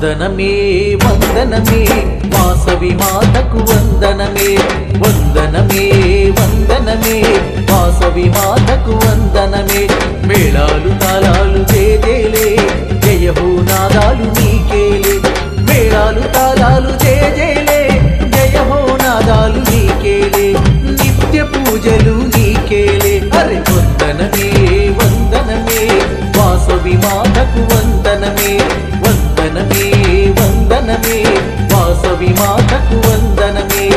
వందనమే వందనమే వాసవి మాతకు వందనమే వందనమే వందనమే వాసవి మాతకు వందనమే మేళాలు తాళాలు జేజేలే జయహో నాదాలు నీకేలే మేళాలు తాళాలు జేజేలే జయహో నాదాలు నీకేలే నిత్య పూజలు నీకేలే అరే వందనమే వందనమే వాసవి మాతకు వందనమే వందనమే వందనమే వాసవి మాతకు వందనమే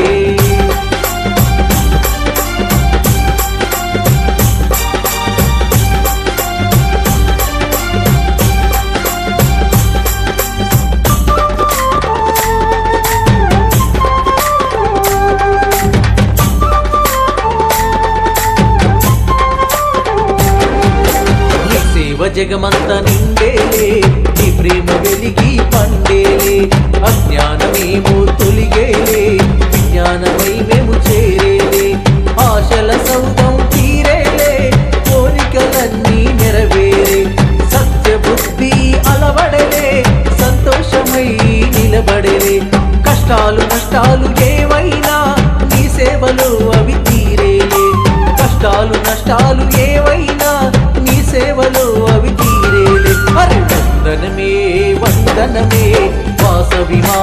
జగమంత నిండేలే నీ ప్రేమ వెలిగి పండేలే అజ్ఞానమేమో తొలిగేలే విజ్ఞానమై మేము చేరేలే ఆశల సౌధం తీరేలే కోరికలన్నీ నెరవేరే సత్యబుద్ధి అలవడలే సంతోషమై నిలబడలే కష్టాలు నష్టాలు ఏవైనా నీ సేవలో అవి తీరేలే కష్టాలు నష్టాలు ఏవైనా నీ సేవలో అవి తీరేలే అరే వందనమే వందనమే వాసవి మా